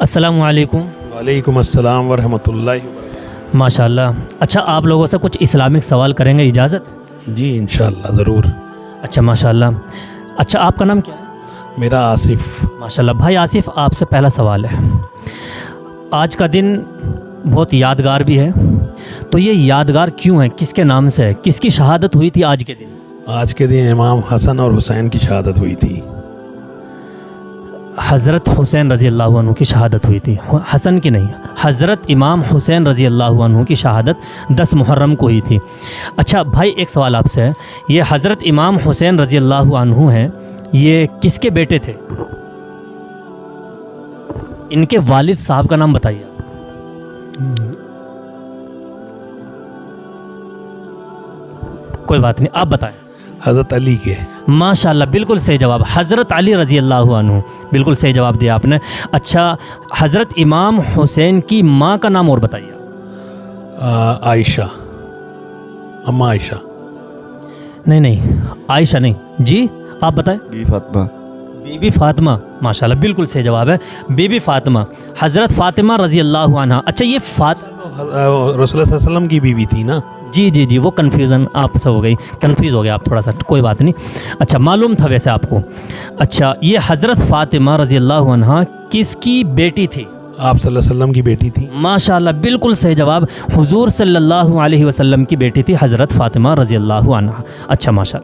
अस्सलामु अलैकुम। वालेकुम अस्सलाम वरहमतुल्लाहि वबरकातुहू। माशाल्लाह। अच्छा, आप लोगों से कुछ इस्लामिक सवाल करेंगे, इजाज़त? जी इंशाअल्लाह ज़रूर। अच्छा माशाल्लाह। अच्छा, आपका नाम क्या है? मेरा आसिफ। माशाल्लाह। भाई आसिफ, आपसे पहला सवाल है, आज का दिन बहुत यादगार भी है, तो ये यादगार क्यों है, किसके नाम से है, किसकी शहादत हुई थी आज के दिन? आज के दिन इमाम हसन और हुसैन की शहादत हुई थी। हज़रत हुसैन रज़ी अल्लाह अन्हु की शहादत हुई थी, हसन की नहीं, हज़रत इमाम हुसैन रज़ी अल्लाह अन्हु की शहादत 10 मुहर्रम को हुई थी। अच्छा भाई, एक सवाल आपसे है, ये हज़रत इमाम हुसैन रज़ी अल्लाह अन्हु हैं, ये किसके बेटे थे? इनके वालिद साहब का नाम बताइए। कोई बात नहीं, आप बताएं। हज़रत अली के। माशाल्लाह, बिल्कुल सही जवाब, हज़रत अली रज़ी अल्लाह अन्हु, बिल्कुल सही जवाब दिया आपने। अच्छा, हज़रत इमाम हुसैन की माँ का नाम और बताइए। आयशा, अम्मा आयशा। नहीं, आयशा नहीं जी, आप बताएं। बीबी फातिमा। बीबी फातिमा, माशाल्लाह, बिल्कुल सही जवाब है, बीबी फातिमा, हज़रत फ़ातिमा रज़ी अल्लाह अन्हा। अच्छा, ये रसूलुल्लाह सल्लल्लाहु अलैहि वसल्लम की बीवी थी ना? जी, वो कन्फ्यूज़न आपसे हो गई, कन्फ्यूज़ हो गया आप थोड़ा सा, कोई बात नहीं। अच्छा, मालूम था वैसे आपको। अच्छा, ये हज़रत फ़ातिमा रज़ी अल्लाह अन्हा किसकी बेटी थी? आप सल्लल्लाहु अलैहि वसल्लम की बेटी थी। माशाल्लाह, बिल्कुल सही जवाब, हुजूर सल्लल्लाहु अलैहि वसल्लम की बेटी थी हज़रत फ़ातिमा रज़ी अल्लाह अन्हा। अच्छा माशा